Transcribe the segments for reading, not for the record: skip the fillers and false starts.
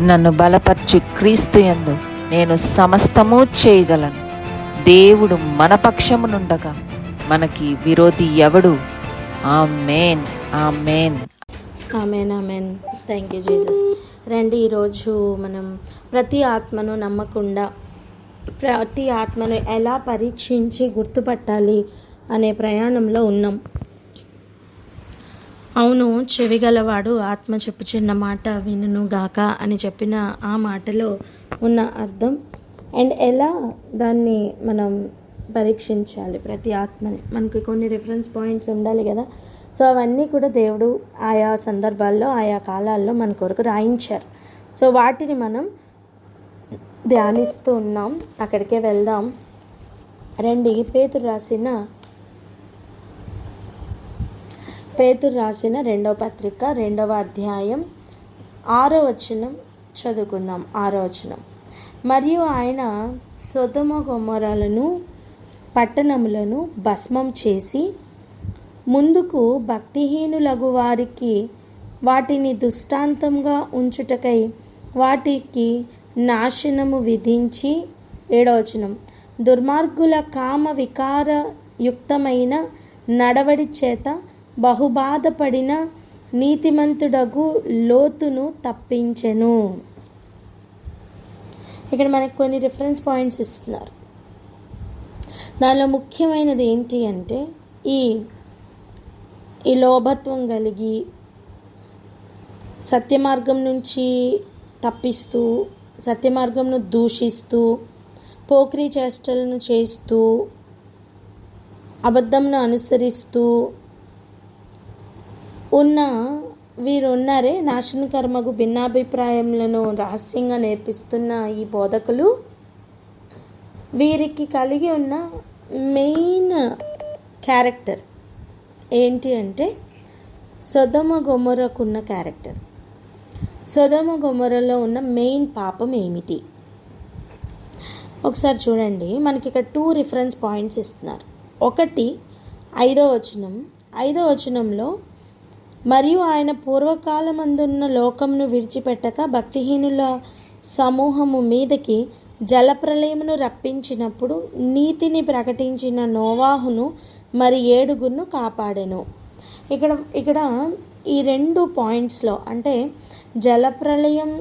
నన్ను బలపరచు క్రీస్తు యందు నేను సమస్తము చేయగలను. దేవుడు మన పక్షమునుండగా మనకి విరోధి ఎవడు? ఆమేన్, ఆమేన్, ఆమేన్, ఆమేన్. Thank you Jesus. రండి, ఈరోజు మనం ప్రతి ఆత్మను నమ్మకుండా ప్రతి ఆత్మను ఎలా పరీక్షించి గుర్తుపట్టాలి అనే ప్రయాణంలో ఉన్నాం. అవును, చెవిగలవాడు ఆత్మ చెప్పుచున్న మాట వినును గాక అని చెప్పిన ఆ మాటలో ఉన్న అర్థం అండ్ ఎలా దాన్ని మనం పరీక్షించాలి. ప్రతి ఆత్మని మనకి కొన్ని రిఫరెన్స్ పాయింట్స్ ఉండాలి కదా. సో అవన్నీ కూడా దేవుడు ఆయా సందర్భాల్లో ఆయా కాలాల్లో మన కొరకు రాయించారు. సో వాటిని మనం ధ్యానిస్తూ ఉన్నాం. అక్కడికే వెళ్దాం రండి. పేతురు రాసిన 2వ పత్రిక 2వ అధ్యాయం 6వ వచనం చదువుకుందాం. 6వ వచనం. మరియు ఆయన సొదొమ గొమొరలను పట్టణములను భస్మం చేసి ముందుకు భక్తిహీనులగు వారికి వాటిని దృష్టాంతంగా ఉంచుటకై వాటికి నాశనము విధించి 7వ వచనం. దుర్మార్గుల కామ వికారయుక్తమైన నడవడి చేత బహుబాధపడిన నీతిమంతుడగు లోతును తప్పించెను. ఇక్కడ మనకు కొన్ని రిఫరెన్స్ పాయింట్స్ ఇస్తున్నారు. దానిలో ముఖ్యమైనది ఏంటి అంటే ఈ లోభత్వం కలిగి సత్యమార్గం నుంచి తప్పిస్తూ సత్యమార్గంను దూషిస్తూ పోకిరీ చేష్టలను చేస్తూ అబద్ధంను అనుసరిస్తూ ఉన్న వీరున్నారే, నాశనకర్మకు భిన్నాభిప్రాయములను రహస్యంగా నేర్పిస్తున్న ఈ బోధకులు, వీరికి కలిగి ఉన్న మెయిన్ క్యారెక్టర్ ఏంటి అంటే సొదొమ గొమొరకున్న క్యారెక్టర్. సొదొమ గొమొరలో ఉన్న మెయిన్ పాపం ఏమిటి? ఒకసారి చూడండి. మనకి ఇక్కడ 2 రిఫరెన్స్ పాయింట్స్ ఇస్తున్నారు. ఒకటి 5వ వచనం. 5వ వచనంలో మరియు ఆయన పూర్వకాలమందున్న లోకమును విడిచిపెట్టక భక్తిహీనుల సమూహము మీదకి జలప్రలయమును రప్పించినప్పుడు నీతిని ప్రకటించిన నోవాహును మరి 7 కాపాడెను. ఇక్కడ ఈ 2 పాయింట్స్లో అంటే జలప్రలయం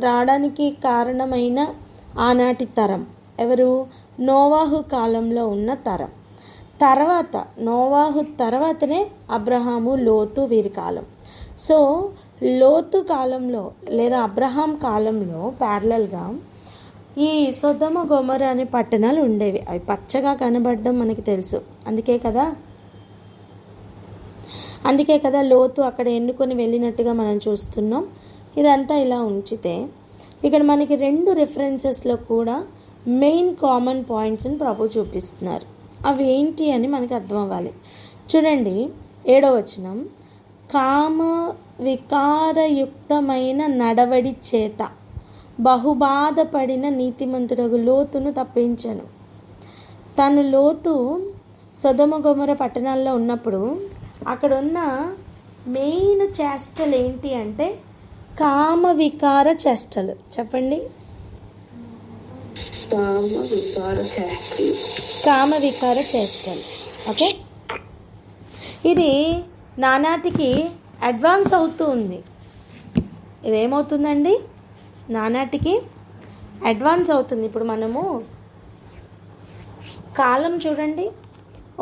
రావడానికి కారణమైన ఆనాటి తరం ఎవరు? నోవాహు కాలంలో ఉన్న తరం. తర్వాత నోవాహు తర్వాతనే అబ్రహాము, లోతు వీరి కాలం. సో లోతు కాలంలో లేదా అబ్రహాం కాలంలో ప్యారలల్గా ఈ సొదొమ గొమొర అనే పట్టణాలు ఉండేవి. అవి పచ్చగా కనబడడం మనకి తెలుసు. అందుకే కదా లోతు అక్కడ ఎన్నుకొని వెళ్ళినట్టుగా మనం చూస్తున్నాం. ఇదంతా ఇలా ఉంచితే ఇక్కడ మనకి 2 రిఫరెన్సెస్లో కూడా మెయిన్ కామన్ పాయింట్స్ని ప్రభు చూపిస్తున్నారు. అవి ఏంటి అని మనకు అర్థం అవ్వాలి. చూడండి 7వ వచనం. కామ వికారయుక్తమైన నడవడి చేత బహుబాధపడిన నీతిమంతుడగు లోతును తప్పించను. లోతు సొదొమ గొమొర పట్టణాల్లో ఉన్నప్పుడు అక్కడ ఉన్న మెయిన్ చేష్టలు ఏంటి అంటే కామ వికార చేష్టలు. చెప్పండి. కామ వికార చేష్టలు. ఓకే, ఇది నానాటికి అడ్వాన్స్ అవుతూ ఉంది. ఇదేమవుతుందండి? నానాటికి అడ్వాన్స్ అవుతుంది. ఇప్పుడు మనము కాలం చూడండి,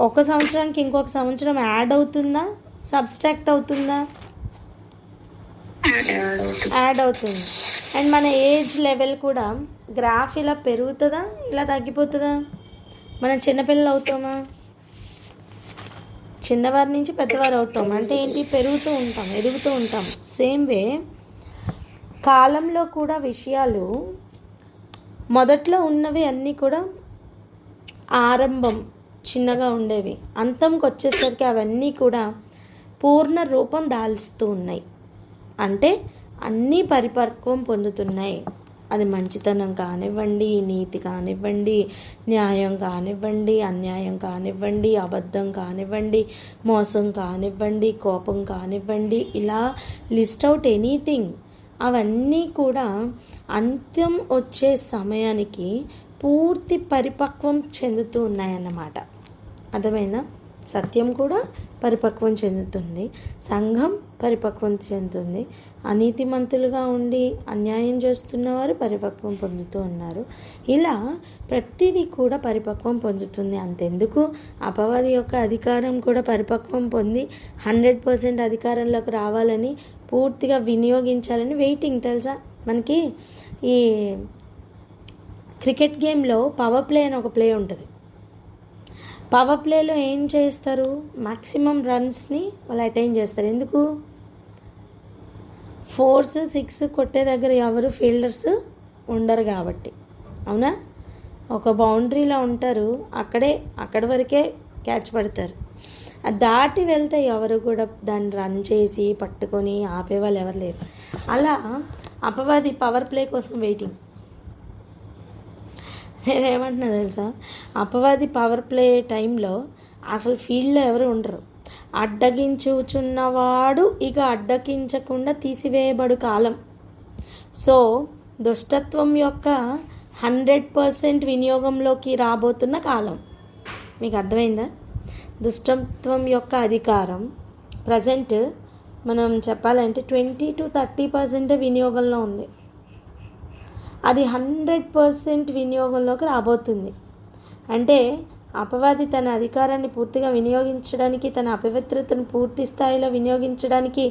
ఒక సంవత్సరానికి ఇంకొక సంవత్సరం యాడ్ అవుతుందా, సబ్స్ట్రాక్ట్ అవుతుందా? యాడ్ అవుతుంది. అండ్ మన ఏజ్ లెవెల్ కూడా గ్రాఫ్ ఇలా పెరుగుతుందా, ఇలా తగ్గిపోతుందా? మనం చిన్నపిల్లలు అవుతామా? చిన్నవారి నుంచి పెద్దవారు అవుతాం. అంటే ఏంటి? పెరుగుతూ ఉంటాం, ఎదుగుతూ ఉంటాం. సేమ్ వే కాలంలో కూడా విషయాలు మొదట్లో ఉన్నవి అన్నీ కూడా ఆరంభం చిన్నగా ఉండేవి. అంతంకి వచ్చేసరికి అవన్నీ కూడా పూర్ణ రూపం దాల్చుతూ ఉన్నాయి. అంటే అన్నీ పరిపక్వం పొందుతున్నాయి. అది మంచితనం కానివ్వండి, నీతి కానివ్వండి, న్యాయం కానివ్వండి, అన్యాయం కానివ్వండి, అబద్ధం కానివ్వండి, మోసం కానివ్వండి, కోపం కానివ్వండి, ఇలా లిస్ట్ అవుట్ ఎనీథింగ్ అవన్నీ కూడా అంత్యం వచ్చే సమయానికి పూర్తి పరిపక్వం చెందుతూ ఉన్నాయన్నమాట. అర్థమైందా? సత్యం కూడా పరిపక్వం చెందుతుంది, సంఘం పరిపక్వం చెందుతుంది, అనీతిమంతులుగా ఉండి అన్యాయం చేస్తున్నవారు పరిపక్వం పొందుతూ ఉన్నారు. ఇలా ప్రతిదీ కూడా పరిపక్వం పొందుతుంది. అంతెందుకు, అపవాది యొక్క అధికారం కూడా పరిపక్వం పొంది 100% అధికారంలోకి రావాలని, పూర్తిగా వినియోగించాలని వెయిటింగ్. తెలుసా మనకి ఈ క్రికెట్ గేమ్లో పవర్ ప్లే అని ఒక ప్లే ఉంటుంది. పవర్ ప్లేలో ఏం చేస్తారు, మ్యాక్సిమం రన్స్ని వాళ్ళు అటైన్ చేస్తారు. ఎందుకు? 4, 6 కొట్టే దగ్గర ఎవరు ఫీల్డర్స్ ఉండరు కాబట్టి. అవునా? ఒక బౌండరీలో ఉంటారు, అక్కడి వరకే క్యాచ్ పడతారు. అది దాటి వెళ్తే ఎవరు కూడా దాన్ని రన్ చేసి పట్టుకొని ఆపేవాళ్ళు ఎవరు లేరు. అలా అపవాది పవర్ ప్లే కోసం వెయిటింగ్. నేనేమంటున్నా తెలుసా, అపవాది పవర్ ప్లే టైంలో అసలు ఫీల్డ్లో ఎవరు ఉండరు. అడ్డగించుచున్నవాడు ఇక అడ్డగించకుండా తీసివేయబడు కాలం. సో దుష్టత్వం యొక్క 100% వినియోగంలోకి రాబోతున్న కాలం. మీకు అర్థమైందా? దుష్టత్వం యొక్క అధికారం ప్రజెంట్ మనం చెప్పాలంటే 20 to 30% వినియోగంలో ఉంది. అది 100% వినియోగంలోకి రాబోతుంది. అంటే అపవాది తన అధికారాన్ని పూర్తిగా వినియోగించడానికి, తన అపవిత్రతను పూర్తి స్థాయిలో వినియోగించడానికి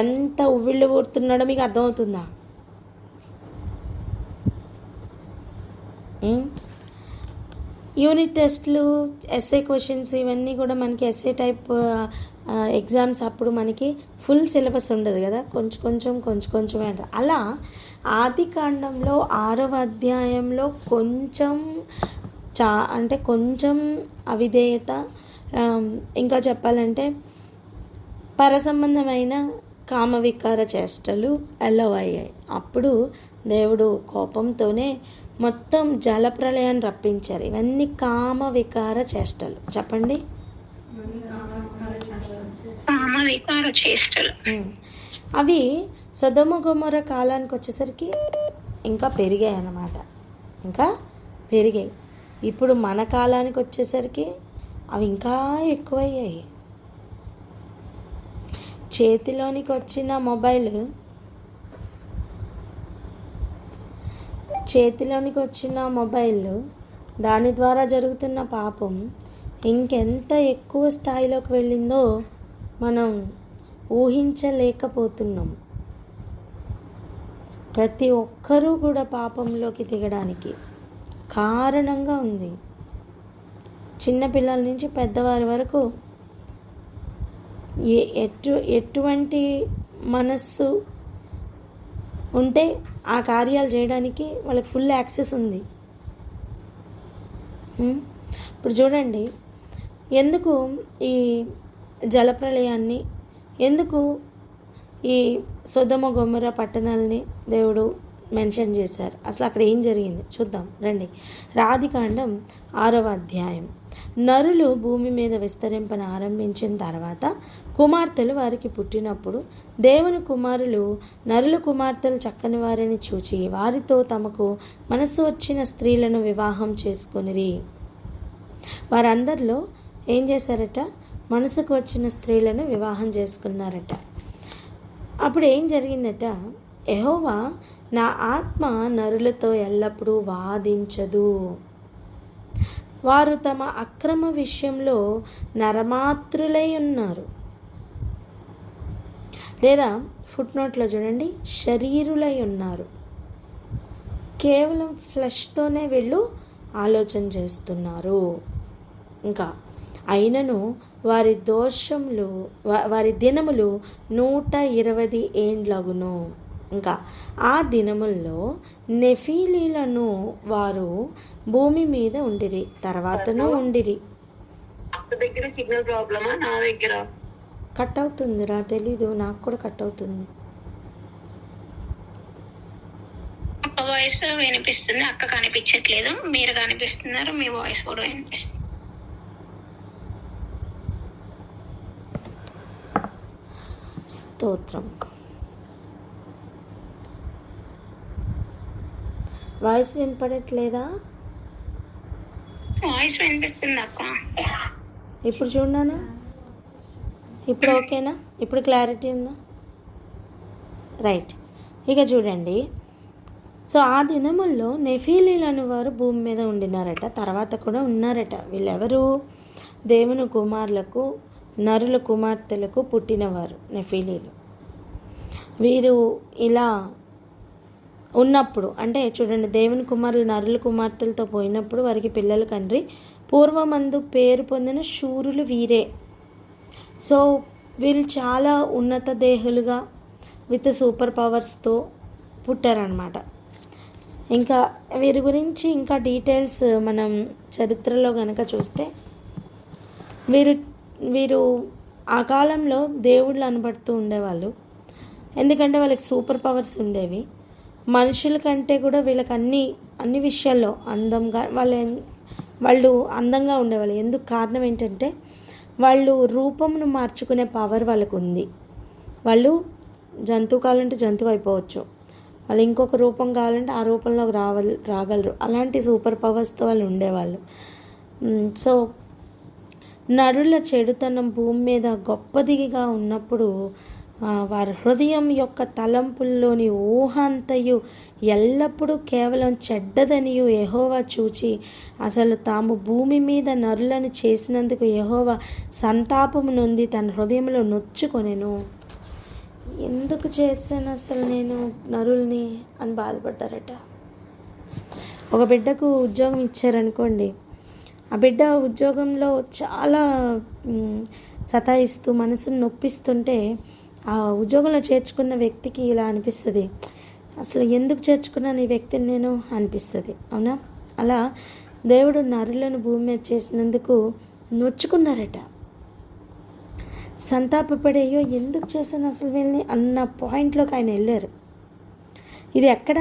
ఎంత ఉవ్విళ్ళు ఊరుతున్నాడో మీకు అర్థమవుతుందా? యూనిట్ టెస్ట్లు, ఎస్ఏ క్వశ్చన్స్, ఇవన్నీ కూడా మనకి ఎస్ఏ టైప్ ఎగ్జామ్స్ అప్పుడు మనకి ఫుల్ సిలబస్ ఉండదు కదా, కొంచెం ఉంటుంది. అలా ఆదికాండంలో 6వ అధ్యాయంలో కొంచెం అవిధేయత, ఇంకా చెప్పాలంటే పరసంబంధమైన కామవికార చేష్టలు అలౌ అయ్యాయి. అప్పుడు దేవుడు కోపంతోనే మొత్తం జలప్రలయాన్ని రప్పించారు. ఇవన్నీ కామవికార చేష్టలు. చెప్పండి. అవి సొదొమ గొమొర్రా కాలానికి వచ్చేసరికి ఇంకా పెరిగాయి అన్నమాట. ఇప్పుడు మన కాలానికి వచ్చేసరికి అవి ఇంకా ఎక్కువయ్యాయి. చేతిలోనికి వచ్చిన మొబైల్ దాని ద్వారా జరుగుతున్న పాపం ఇంకెంత ఎక్కువ స్థాయిలోకి వెళ్ళిందో మనం ఊహించలేకపోతున్నాం. ప్రతి ఒక్కరూ కూడా పాపంలోకి దిగడానికి కారణంగా ఉంది. చిన్నపిల్లల నుంచి పెద్దవారి వరకు ఎటువంటి మనస్సు ఉంటే ఆ కార్యాలు చేయడానికి వాళ్ళకి ఫుల్ యాక్సెస్ ఉంది. ఇప్పుడు చూడండి, ఎందుకు ఈ జలప్రలయాన్ని, ఎందుకు ఈ సొదొమ గొమొర్రా పట్టణాలని దేవుడు మెన్షన్ చేశారు? అసలు అక్కడ ఏం జరిగింది చూద్దాం రండి. ఆదికాండం 6వ అధ్యాయం. నరులు భూమి మీద విస్తరింపన ఆరంభించిన తర్వాత కుమార్తెలు వారికి పుట్టినప్పుడు దేవుని కుమారులు నరుల కుమార్తెలు చక్కని వారిని చూచి వారితో తమకు మనస్సు వచ్చిన స్త్రీలను వివాహం చేసుకొనిరి. వారందరిలో ఏం చేశారట? మనసుకు వచ్చిన స్త్రీలను వివాహం చేసుకున్నారట. అప్పుడు ఏం జరిగిందట? యెహోవా నా ఆత్మ నరులతో ఎల్లప్పుడూ వాదించదు, వారు తమ అక్రమ విషయంలో నరమాత్రులై ఉన్నారు. లేదా ఫుట్నోట్లో చూడండి, శరీరులై ఉన్నారు. కేవలం ఫ్లెష్తోనే వీళ్ళు ఆలోచన చేస్తున్నారు. ఇంకా అయినను వారి దినములు 120 ఏండ్లగును. ఇంకా ఆ దినముల్లో నెఫీలీలను వారు భూమి మీద ఉండిరి, తర్వాతను ఉండిరి. దగ్గర సిగ్నల్ ప్రాబ్లమా? నా దగ్గర కట్ అవుతుందిరా, తెలీదు, నాకు కూడా కట్ అవుతుంది. అక్క వాయిస్ వినిపిస్తుంది, అక్క కనిపించట్లేదు. మీరు కనిపిస్తున్నారు, మీ వాయిస్ కూడా వినిపిస్తుంది. స్తోత్రం. వాయిస్ వినపడట్లేదా? వాయిస్ వినిపిస్తుంది అక్క. ఇప్పుడు చూడనా? ఇప్పుడు ఓకేనా? ఇప్పుడు క్లారిటీ ఉందా? రైట్. ఇక చూడండి. సో ఆ దినముల్లో నెఫీలీలను వారు భూమి మీద ఉండినారట, తర్వాత కూడా ఉన్నారట. వీళ్ళెవరు? దేవుని కుమారులకు, నరుల కుమార్తెలకు పుట్టినవారు నెఫీలీలు. వీరు ఇలా ఉన్నప్పుడు, అంటే చూడండి, దేవుని కుమారులు నరుల కుమార్తెలతో పోయినప్పుడు వారికి పిల్లలు కండ్రి. పూర్వమందు పేరు పొందిన శూరులు వీరే. సో వీళ్ళు చాలా ఉన్నత దేహులుగా విత్ సూపర్ పవర్స్తో పుట్టారనమాట. ఇంకా వీరి గురించి ఇంకా డీటెయిల్స్ మనం చరిత్రలో కనుక చూస్తే, వీరు ఆ కాలంలో దేవుళ్ళు అనబడుతూ ఉండేవాళ్ళు. ఎందుకంటే వాళ్ళకి సూపర్ పవర్స్ ఉండేవి. మనుషుల కంటే కూడా వీళ్ళకి అన్ని విషయాల్లో వాళ్ళు అందంగా ఉండేవాళ్ళు. ఎందుకు? కారణం ఏంటంటే వాళ్ళు రూపమును మార్చుకునే పవర్ వాళ్ళకు ఉంది. వాళ్ళు జంతువు కావాలంటే జంతువు అయిపోవచ్చు, వాళ్ళు ఇంకొక రూపం కావాలంటే ఆ రూపంలోకి రాగలరు. అలాంటి సూపర్ పవర్స్తో వాళ్ళు ఉండేవాళ్ళు. సో నరుల చెడుతనం భూమి మీద గొప్పదిగా ఉన్నప్పుడు వారి హృదయం యొక్క తలంపుల్లోని ఊహ అంతయు ఎల్లప్పుడూ కేవలం చెడ్డదనియు యెహోవా చూచి, అసలు తాము భూమి మీద నరులను చేసినందుకు యెహోవా సంతాపము నొంది తన హృదయంలో నొచ్చుకొనెను. ఎందుకు చేశాను అసలు నేను నరుల్ని అని బాధపడ్డారట. ఒక బిడ్డకు ఉద్యోగం ఇచ్చారనుకోండి, ఆ బిడ్డ ఉద్యోగంలో చాలా సతాయిస్తూ మనసును నొప్పిస్తుంటే ఆ ఉద్యోగంలో చేర్చుకున్న వ్యక్తికి ఇలా అనిపిస్తుంది, అసలు ఎందుకు చేర్చుకున్నాను ఈ వ్యక్తిని నేను అనిపిస్తుంది. అవునా? అలా దేవుడు నరులను భూమి మీద చేసినందుకు నొచ్చుకున్నారట. సంతాపపడేయో ఎందుకు చేశాను అసలు వీళ్ళని అన్న పాయింట్లోకి ఆయన వెళ్ళారు. ఇది ఎక్కడ?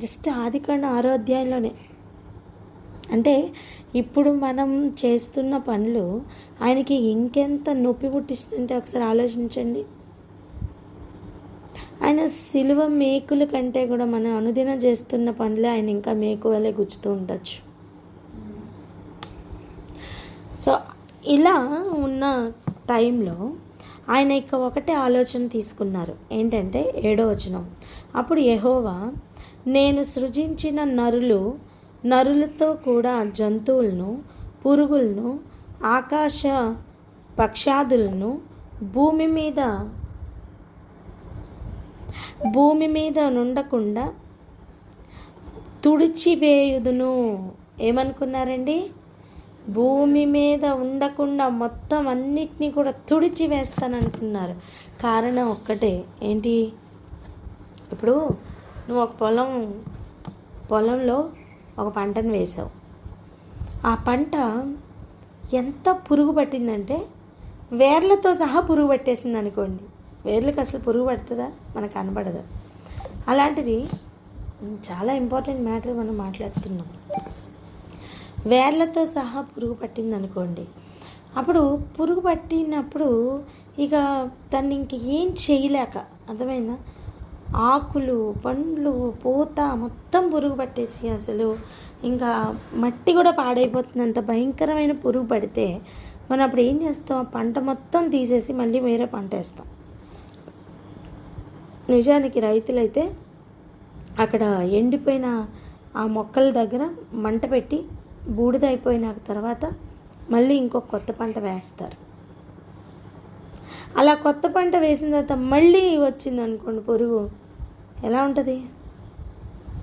జస్ట్ ఆదికాండం 6వ అధ్యాయంలోనే. అంటే ఇప్పుడు మనం చేస్తున్న పనులు ఆయనకి ఇంకెంత నొప్పి పుట్టిస్తుంటే ఒకసారి ఆలోచించండి. ఆయన సిలువ మేకుల కంటే కూడా మనం అనుదినం చేస్తున్న పనులే ఆయన ఇంకా మేకు వలె గుచ్చుతూ ఉండొచ్చు. సో ఇలా ఉన్న టైంలో ఆయన ఇక ఒకటే ఆలోచన తీసుకున్నారు. ఏంటంటే 7వ వచనం, అప్పుడు యెహోవా, నేను సృజించిన నరులతో కూడా జంతువులను, పురుగులను, ఆకాశ పక్షాదులను భూమి మీద నుండకుండా తుడిచివేయుదును. ఏమనుకున్నారండి? భూమి మీద ఉండకుండా మొత్తం అన్నిటినీ కూడా తుడిచివేస్తాననుకున్నారు. కారణం ఒక్కటే. ఏంటి? ఇప్పుడు నువ్వు ఒక పొలంలో ఒక పంటను వేసావు. ఆ పంట ఎంత పురుగు పట్టిందంటే వేర్లతో సహా పురుగు పట్టేసింది అనుకోండి. వేర్లకు అసలు పురుగు పడుతుందా? మనకు కనబడదు. అలాంటిది చాలా ఇంపార్టెంట్ మ్యాటర్ మనం మాట్లాడుతున్నాం. వేర్లతో సహా పురుగు పట్టింది అనుకోండి. అప్పుడు పురుగు పట్టినప్పుడు ఇక దాన్ని ఇంక ఏం చేయలేక, అర్థమైందా? ఆకులు, పండ్లు, పూత మొత్తం పురుగు పట్టేసి అసలు ఇంకా మట్టి కూడా పాడైపోతుంది. అంత భయంకరమైన పురుగు పడితే మనం అప్పుడు ఏం చేస్తాం? ఆ పంట మొత్తం తీసేసి మళ్ళీ వేరే పంట వేస్తాం. నిజానికి రైతులైతే అక్కడ ఎండిపోయిన ఆ మొక్కల దగ్గర మంట పెట్టి బూడిద అయిపోయిన తర్వాత మళ్ళీ ఇంకొక కొత్త పంట వేస్తారు. అలా కొత్త పంట వేసిన తర్వాత మళ్ళీ వచ్చింది అనుకోండి పురుగు, ఎలా ఉంటుంది?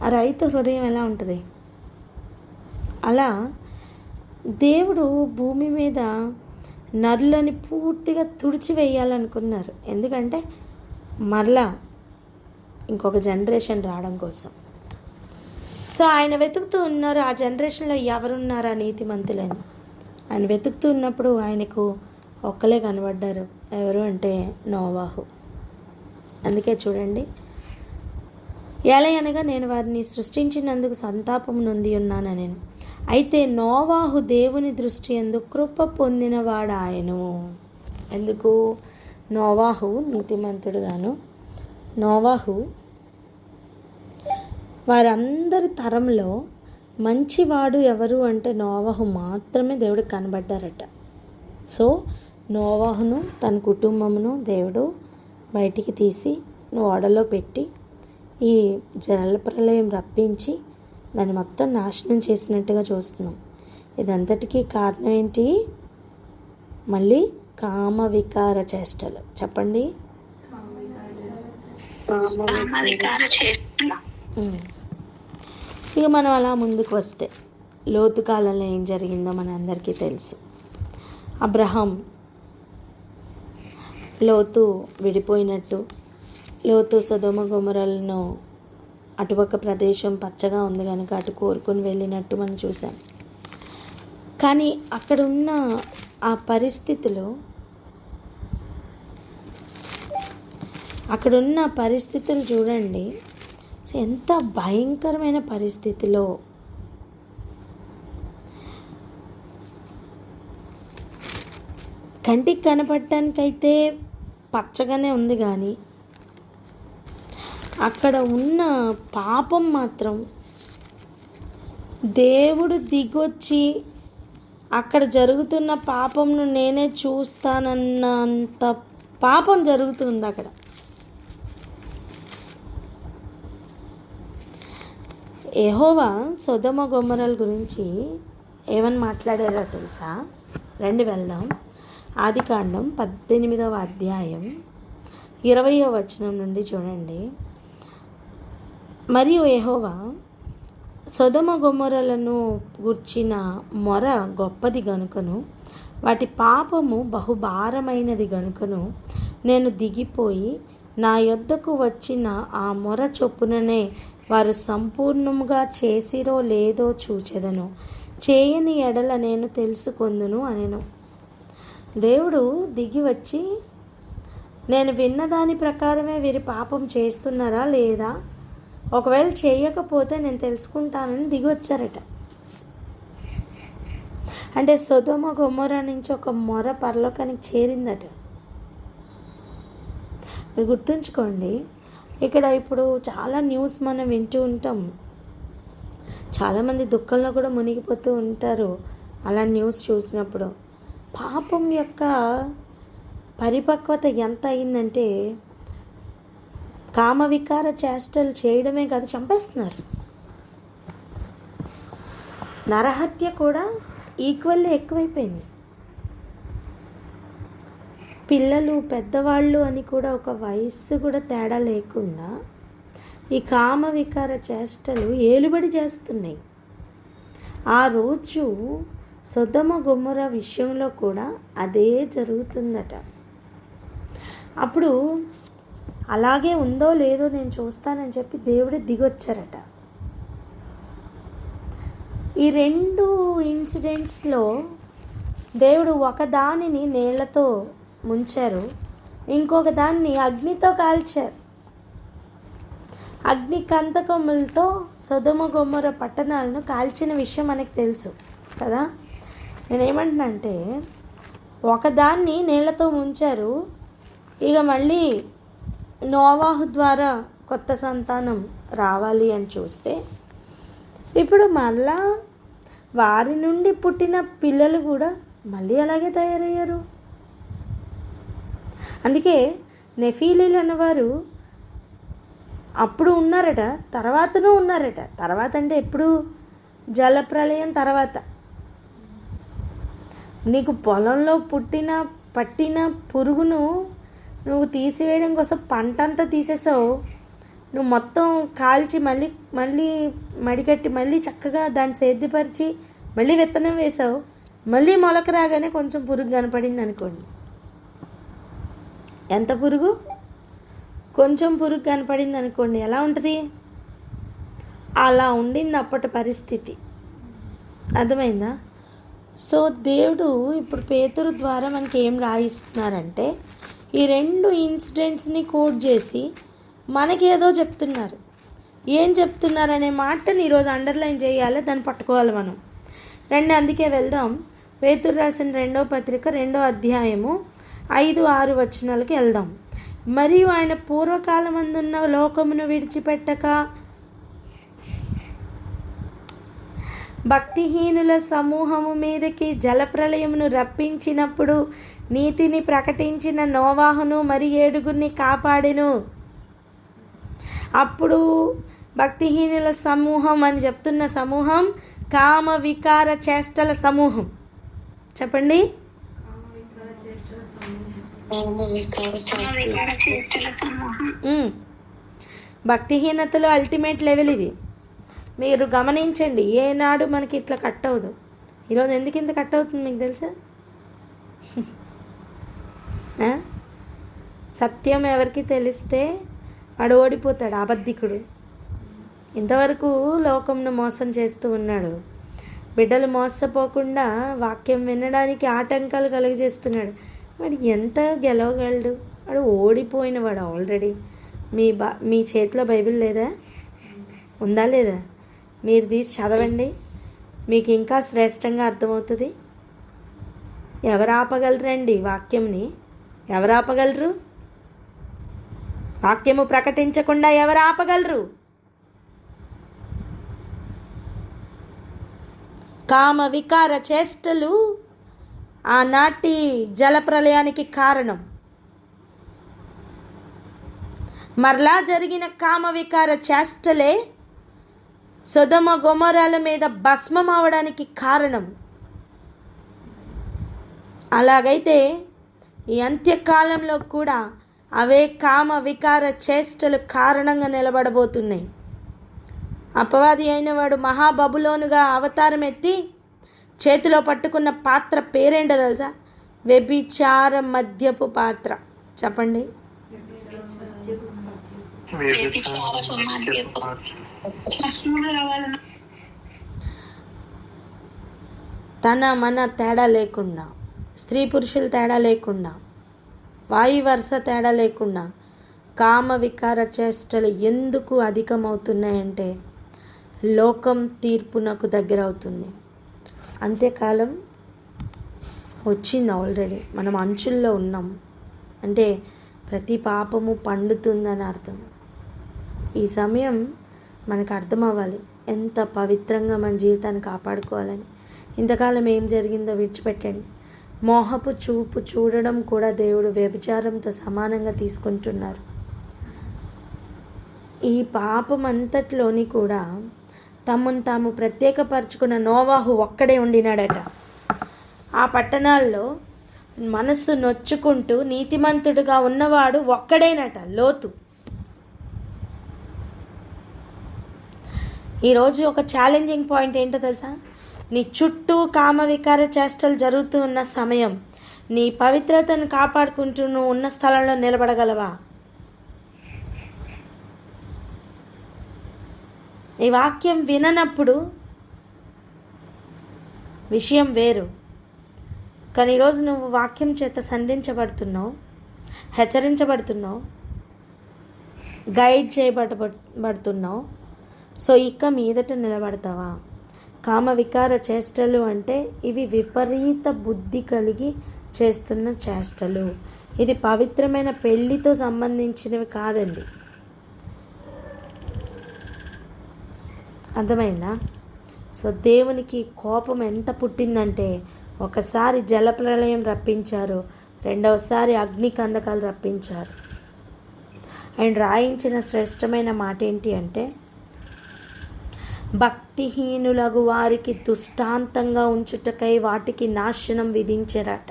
ఆ రైతు హృదయం ఎలా ఉంటుంది? అలా దేవుడు భూమి మీద నరులని పూర్తిగా తుడిచివేయాలనుకున్నారు. ఎందుకంటే మరలా ఇంకొక జనరేషన్ రావడం కోసం. సో ఆయన వెతుకుతూ ఉన్నారు, ఆ జనరేషన్లో ఎవరున్నారా నీతిమంతులని. ఆయన వెతుకుతూ ఉన్నప్పుడు ఆయనకు ఒక్కలే కనబడ్డారు. ఎవరు అంటే నోవాహు. అందుకే చూడండి, ఎలయనగా నేను వారిని సృష్టించినందుకు సంతాపము నొంది ఉన్నాను నేను. అయితే నోవాహు దేవుని దృష్టి యందు కృప పొందినవాడు ఆయను. ఎందుకు? నోవాహు నీతిమంతుడుగాను, నోవాహు వారందరి తరంలో మంచివాడు ఎవరు అంటే నోవహు మాత్రమే దేవుడికి కనబడ్డారట. సో నోవహును తన కుటుంబమును దేవుడు బయటికి తీసి ఓడలో పెట్టి ఈ జలప్రలయం రప్పించి దాన్ని మొత్తం నాశనం చేసినట్టుగా చూస్తున్నాం. ఇదంతటికీ కారణం ఏంటి? మళ్ళీ కామ వికార చేష్టలు. చెప్పండి. ఇక మనం అలా ముందుకు వస్తే లోతు కాలంలో ఏం జరిగిందో మన అందరికీ తెలుసు. అబ్రహాం లోతు విడిపోయినట్టు, లోతు సొదొమ గొమొరలను అటుపక్క ప్రదేశం పచ్చగా ఉంది కనుక అటు కోరుకొని వెళ్ళినట్టు మనం చూసాం. కానీ అక్కడున్న ఆ పరిస్థితులు చూడండి, ఎంత భయంకరమైన పరిస్థితిలో. కంటికి కనపడటానికైతే పచ్చగానే ఉంది, కానీ అక్కడ ఉన్న పాపం మాత్రం దేవుడు దిగొచ్చి అక్కడ జరుగుతున్న పాపంను నేనే చూస్తానన్నంత పాపం జరుగుతుంది అక్కడ. యెహోవా సొదొమ గొమొర్రాల గురించి ఏమని మాట్లాడారో తెలుసా? రండి వెళ్దాం. ఆదికాండం 18వ అధ్యాయం 20వ వచనం నుండి చూడండి. మరియు యెహోవా సొదొమ గొమొర్రాలను గూర్చిన మొర గొప్పది గనుకను వాటి పాపము బహుభారమైనది గనుకను నేను దిగిపోయి నా యొద్దకు వచ్చిన ఆ మొర చొప్పుననే వారు సంపూర్ణముగా చేసిరో లేదో చూచెదను, చేయని ఎడల నేను తెలుసుకొందును అనెను. దేవుడు దిగి వచ్చి నేను విన్న దాని ప్రకారమే వీరి పాపం చేస్తున్నారా లేదా, ఒకవేళ చేయకపోతే నేను తెలుసుకుంటానని దిగి వచ్చారట. అంటే సొదొమ గొమొర్రా నుంచి ఒక మొర పరలోకానికి చేరిందట. మీరు గుర్తుంచుకోండి, ఇక్కడ ఇప్పుడు చాలా న్యూస్ మనం వింటూ ఉంటాం. చాలామంది దుఃఖంలో కూడా మునిగిపోతూ ఉంటారు అలా న్యూస్ చూసినప్పుడు. పాపం యొక్క పరిపక్వత ఎంత అయిందంటే కామవికార చేష్టలు చేయడమే కాదు, చంపేస్తున్నారు. నరహత్య కూడా ఈక్వల్లీ ఎక్కువైపోయింది. పిల్లలు పెద్దవాళ్ళు అని కూడా ఒక వయస్సు కూడా తేడా లేకుండా ఈ కామవికార చేష్టలు ఏలుబడి చేస్తున్నాయి. ఆ రోజు సొదొమ గొమొర్రా విషయంలో కూడా అదే జరుగుతుందట. అప్పుడు అలాగే ఉందో లేదో నేను చూస్తానని చెప్పి దేవుడే దిగొచ్చారట. ఈ 2 ఇన్సిడెంట్స్లో దేవుడు ఒకదానిని నీళ్లతో ముంచారు, ఇంకొక దాన్ని అగ్నితో కాల్చారు. అగ్ని కందకములతో సొదొమ గొమొర్రా పట్టణాలను కాల్చిన విషయం మనకు తెలుసు కదా. నేనేమంటున్నానంటే ఒకదాన్ని నీళ్లతో ముంచారు, ఇక మళ్ళీ నోవాహు ద్వారా కొత్త సంతానం రావాలి అని చూస్తే ఇప్పుడు మళ్ళా వారి నుండి పుట్టిన పిల్లలు కూడా మళ్ళీ అలాగే తయారయ్యారు. అందుకే నెఫీలీలు అన్నవారు అప్పుడు ఉన్నారట, తర్వాతనూ ఉన్నారట. తర్వాత అంటే ఎప్పుడు? జలప్రలయం తర్వాత. నీకు పొలంలో పట్టిన పురుగును నువ్వు తీసివేయడం కోసం పంట అంతా తీసేసావు, నువ్వు మొత్తం కాల్చి మళ్ళీ మడికట్టి మళ్ళీ చక్కగా దాన్ని సేద్యపరిచి మళ్ళీ విత్తనం వేసావు, మళ్ళీ మొలక రాగానే కొంచెం పురుగు కనపడింది అనుకోండి. ఎంత పురుగు? కొంచెం పురుగు కనపడింది అనుకోండి, ఎలా ఉంటుంది? అలా ఉండింది అప్పటి పరిస్థితి. అర్థమైందా? సో దేవుడు ఇప్పుడు పేతురు ద్వారా మనకి ఏం రాయిస్తున్నారంటే ఈ 2 ఇన్సిడెంట్స్ని కోట్ చేసి మనకి ఏదో చెప్తున్నారు. ఏం చెప్తున్నారనే మాటని ఈరోజు అండర్లైన్ చేయాలి, దాన్ని పట్టుకోవాలి మనం. రండి అందుకే వెళ్దాం. పేతురు రాసిన 2వ పత్రిక 2వ అధ్యాయము 5-6 వచనాలకి వెళ్దాం. మరియు ఆయన పూర్వకాలమందున్న లోకమును విడిచిపెట్టక భక్తిహీనుల సమూహము మీదకి జలప్రలయమును రప్పించినప్పుడు నీతిని ప్రకటించిన నోవాహును మరి 7 కాపాడెను. అప్పుడు భక్తిహీనుల సమూహం అని చెప్తున్న సమూహం కామ వికార చేష్టల సమూహం. చెప్పండి. భక్తిహీనతలో అల్టిమేట్ లెవెల్ ఇది. మీరు గమనించండి, ఏనాడు మనకి ఇట్లా కట్ అవ్వదు. ఈరోజు ఎందుకు ఇంత కట్ అవుతుంది మీకు తెలుసా? సత్యం ఎవరికి తెలిస్తే వాడు ఓడిపోతాడు, అబద్ధికుడు. ఇంతవరకు లోకంను మోసం చేస్తూ ఉన్నాడు. బిడ్డలు మోసపోకుండా వాక్యం వినడానికి ఆటంకాలు కలుగజేస్తున్నాడు. వాడు ఎంత గెలవగలడు? వాడు ఓడిపోయినవాడు ఆల్రెడీ. మీ చేతిలో బైబిల్ లేదా? ఉందా లేదా? మీరు తీసి చదవండి, మీకు ఇంకా శ్రేష్టంగా అర్థమవుతుంది. ఎవరు ఆపగలరండి వాక్యంని? ఎవరు ఆపగలరు? వాక్యము ప్రకటించకుండా ఎవరు ఆపగలరు? కామ వికార చేష్టలు ఆనాటి జలప్రలయానికి కారణం. మరలా జరిగిన కామ వికార చేష్టలే సొదొమ గొమొర్రాల మీద భస్మం అవడానికి కారణం. అలాగైతే ఈ అంత్యకాలంలో కూడా అవే కామ వికార చేష్టలు కారణంగా నిలబడబోతున్నాయి. అపవాది అయిన వాడు మహాబబులోనుగా అవతారం ఎత్తి చేతిలో పట్టుకున్న పాత్ర పేరేంటో తెలుసా? వ్యభిచార మద్యపు పాత్ర. చెప్పండి. తన మన తేడా లేకుండా, స్త్రీ పురుషుల తేడా లేకుండా, వాయు వరుస తేడా లేకుండా కామ వికార చేష్టలు ఎందుకు అధికమవుతున్నాయంటే లోకం తీర్పునకు దగ్గర అవుతుంది. అంత్యకాలం వచ్చింది ఆల్రెడీ. మనం అంచుల్లో ఉన్నాం. అంటే ప్రతి పాపము పండుతుందని అర్థం. ఈ సమయం మనకు అర్థం అవ్వాలి ఎంత పవిత్రంగా మన జీవితాన్ని కాపాడుకోవాలని. ఇంతకాలం ఏం జరిగిందో విడిచిపెట్టండి. మోహపు చూపు చూడడం కూడా దేవుడు వ్యభిచారంతో సమానంగా తీసుకుంటున్నారు. ఈ పాపం అంతట్లోని కూడా తమను తాము ప్రత్యేకపరుచుకున్న నోవాహు ఒక్కడే ఉండినాడట. ఆ పట్టణాల్లో మనస్సు నొచ్చుకుంటూ నీతిమంతుడుగా ఉన్నవాడు ఒక్కడేనట, లోతు. ఈరోజు ఒక ఛాలెంజింగ్ పాయింట్ ఏంటో తెలుసా? నీ చుట్టూ కామ వికార చేష్టలు జరుగుతూ ఉన్న సమయం నీ పవిత్రతను కాపాడుకుంటూ నువ్వు ఉన్న స్థలంలో నిలబడగలవా? ఈ వాక్యం విననప్పుడు విషయం వేరు. కానీ ఈరోజు నువ్వు వాక్యం చేత సంధించబడుతున్నావు, హెచ్చరించబడుతున్నావు, గైడ్ చేయబడుతున్నావు. సో ఇక మీదట నిలబడతావా? కామ వికార చేష్టలు అంటే ఇవి విపరీత బుద్ధి కలిగి చేస్తున్న చేష్టలు. ఇది పవిత్రమైన పెళ్లితో సంబంధించినవి కాదండి. అర్థమైందా? సో దేవునికి కోపం ఎంత పుట్టిందంటే ఒకసారి జలప్రలయం రప్పించారు, రెండవసారి అగ్ని కందకాలు రప్పించారు. అండ్ రాయించిన శ్రేష్టమైన మాట ఏంటి అంటే భక్తిహీనులగు వారికి దుష్టాంతంగా ఉంచుటకై వాటికి నాశనం విధించారట.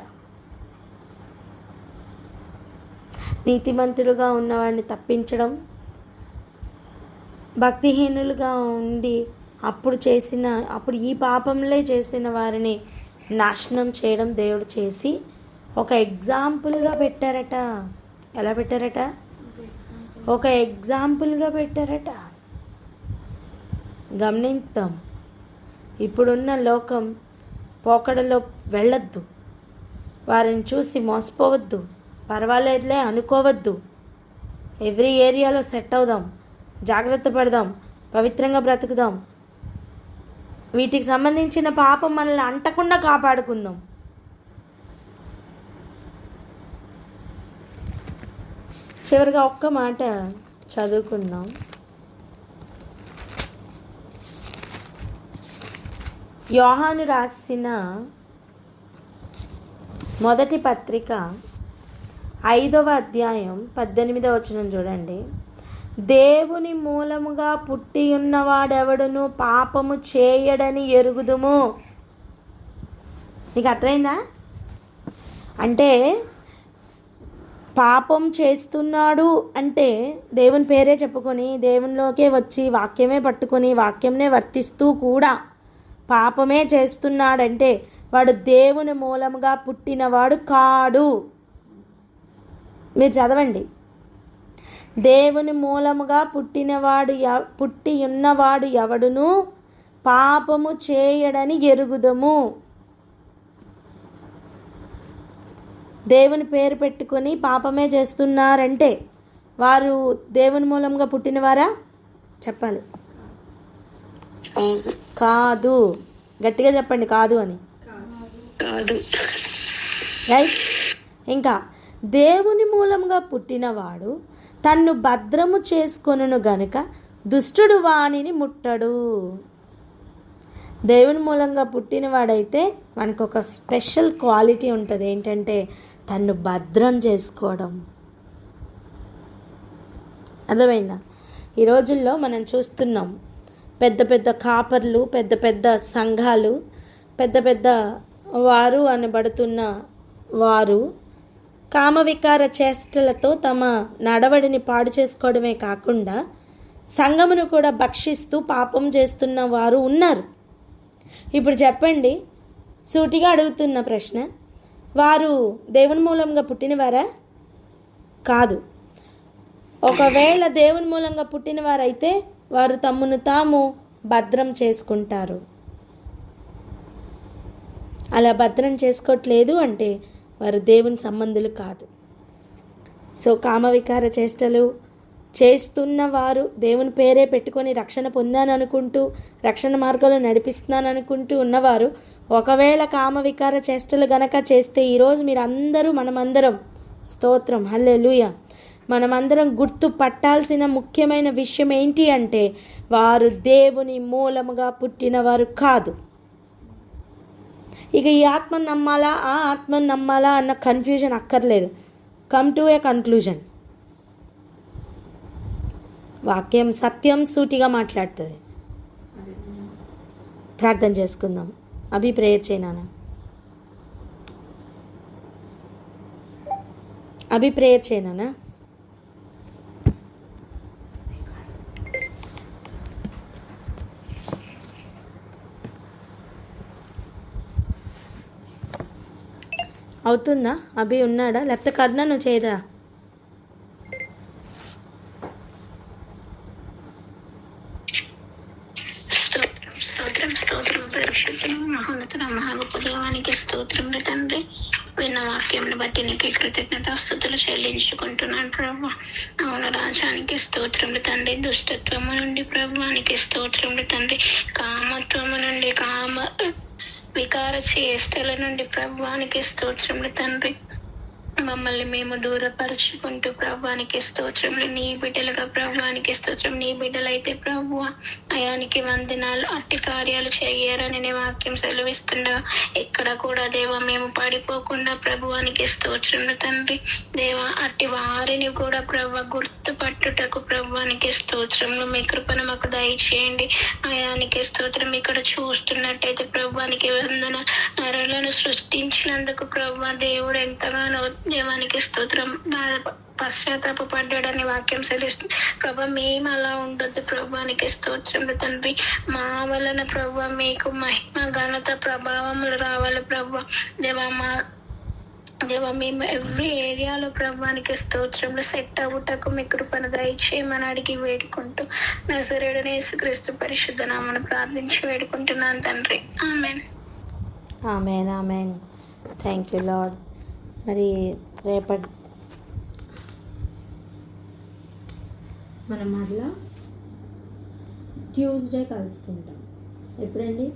నీతిమంతులుగా ఉన్నవాడిని తప్పించడం, భక్తిహీనులుగా ఉండి అప్పుడు ఈ పాపంలే చేసిన వారిని నాశనం చేయడం దేవుడు చేసి ఒక ఎగ్జాంపుల్గా పెట్టారట. ఎలా పెట్టారట? ఒక ఎగ్జాంపుల్గా పెట్టారట. గమనిద్దాం. ఇప్పుడున్న లోకం పోకడలో వెళ్ళొద్దు, వారిని చూసి మోసపోవద్దు, పర్వాలేదులే అనుకోవద్దు. ఎవ్రీ ఏరియాలో సెట్ అవుదాం, జాగ్రత్త పడదాం, పవిత్రంగా బ్రతుకుదాం. వీటికి సంబంధించిన పాపం మనల్ని అంటకుండా కాపాడుకుందాం. చివరిగా ఒక్క మాట చదువుకుందాం. యోహాను రాసిన మొదటి పత్రిక 5వ అధ్యాయం 18వ వచనం చూడండి. దేవుని మూలముగా పుట్టి ఉన్నవాడెవడును పాపము చేయడని ఎరుగుదుము. నీకు అర్థమైందా? అంటే పాపం చేస్తున్నాడు అంటే దేవుని పేరే చెప్పుకొని దేవునిలోకే వచ్చి వాక్యమే పట్టుకొని వాక్యంనే వర్తిస్తూ కూడా పాపమే చేస్తున్నాడంటే వాడు దేవుని మూలముగా పుట్టినవాడు కాడు. మీరు చదవండి. దేవుని మూలముగా పుట్టి ఉన్నవాడు ఎవడును పాపము చేయడని ఎరుగుదము. దేవుని పేరు పెట్టుకొని పాపమే చేస్తున్నారంటే వారు దేవుని మూలంగా పుట్టినవారా? చెప్పాలి. కాదు. గట్టిగా చెప్పండి, కాదు అని. రైట్. ఇంకా దేవుని మూలంగా పుట్టినవాడు తన్ను భద్రము చేసుకొనును గనుక దుష్టుడు వానిని ముట్టడు. దేవుని మూలంగా పుట్టినవాడైతే మనకు ఒక స్పెషల్ క్వాలిటీ ఉంటుంది. ఏంటంటే తన్ను భద్రం చేసుకోవడం. అర్థమైందా? ఈ రోజుల్లో మనం చూస్తున్నాం పెద్ద పెద్ద కాపర్లు, పెద్ద పెద్ద సంఘాలు, పెద్ద పెద్ద వారు అనబడుతున్న వారు కామవికార చేష్టలతో తమ నడవడిని పాడు చేసుకోవడమే కాకుండా సంఘమును కూడా భక్షిస్తూ పాపం చేస్తున్న వారు ఉన్నారు. ఇప్పుడు చెప్పండి, సూటిగా అడుగుతున్న ప్రశ్న, వారు దేవుని మూలంగా పుట్టినవారా? కాదు. ఒకవేళ దేవుని మూలంగా పుట్టినవారైతే వారు తమ్మును తాము భద్రం చేసుకుంటారు. అలా భద్రం చేసుకోవట్లేదు అంటే వారు దేవుని సంబంధులు కాదు. సో కామవికార చేష్టలు చేస్తున్న వారు దేవుని పేరే పెట్టుకొని రక్షణ పొందాననుకుంటూ రక్షణ మార్గంలో నడిపిస్తున్నాననుకుంటూ ఉన్నవారు ఒకవేళ కామవికార చేష్టలు గనక చేస్తే ఈరోజు మనమందరం స్తోత్రం హల్లెలూయా, మనమందరం గుర్తు పట్టాల్సిన ముఖ్యమైన విషయం ఏంటి అంటే వారు దేవుని మూలముగా పుట్టినవారు కాదు. ఇక ఈ ఆత్మను నమ్మాలా ఆ ఆత్మను నమ్మాలా అన్న కన్ఫ్యూజన్ అక్కర్లేదు. Come to A conclusion. వాక్యం సత్యం సూటిగా మాట్లాడుతుంది. ప్రార్థన చేసుకుందాం. అభి ప్రేయర్ చేయనా? అభి ప్రేయర్ చేయనా? అవుతుందా? అభి ఉన్నాడా? లేకపోతే కర్ణ నువ్వు చేయరా? స్తోత్రం పరిశుద్ధులు మహోన్నతుల మహాగొప్ప దేవానికి స్తోత్రములు తండ్రి. విన్న వాక్యంను బట్టి నీకు కృతజ్ఞతాస్తుతులు చెల్లించుకుంటున్నాను ప్రభు. అవును రాజానికి స్తోత్రములు తండ్రి. దుష్టత్వము నుండి ప్రభువానికి స్తోత్రములు తండ్రి. కామత్వము నుండి వికార చేష్టల నుండి ప్రభువానికి స్తోత్రములు తండ్రి. మమ్మల్ని మేము దూరపరుచుకుంటూ ప్రభువానికి స్తోత్రములు. నీ బిడ్డలుగా ప్రభువానికి స్తోత్రం. నీ బిడ్డలైతే ప్రభువ అయానికి వందనాలు. అట్టి కార్యాలు చెయ్యారని నీ వాక్యం సెలవిస్తుండగా ఎక్కడ కూడా దేవా మేము పడిపోకుండా ప్రభువానికి స్తోత్రములు తండ్రి. దేవా అట్టి వారిని కూడా ప్రభు గుర్తుపట్టుటకు ప్రభువానికి స్తోత్రములు. మీ కృపను మాకు దయచేయండి. అయానికి స్తోత్రం. ఇక్కడ చూస్తున్నట్టయితే ప్రభువానికి వందన నరులను సృష్టించినందుకు ప్రభు దేవుడు ఎంతగానో దేవానికి స్తోత్రం పశ్చాత్తాప పడ్డాడని వాక్యం సెలవిస్తుంది. ప్రభా మేము అలా ఉండొద్దు. ప్రభువానికి స్తోత్రములు తండ్రి. మా వలన ప్రభు మీకు మహిమ ఘనత ప్రభావములు రావాలి ప్రభు. దేవా మేము ఎవ్రీ ఏరియాలో ప్రభువానికి స్తోత్రంలో సెట్ అవ్వటకు మీ కృపను దయచేయమని అడిగి వేడుకుంటూ నజరేయుడైన యేసుక్రీస్తు పరిశుద్ధ నామమున ప్రార్థించి వేడుకుంటున్నాను తండ్రి. ఆమేన్. ఆమేన్. ఆమేన్. Thank you Lord. మరి రేపటి మనం మళ్ళా ట్యూస్డే కలుసుకుంటాం. ఎప్పుడండి?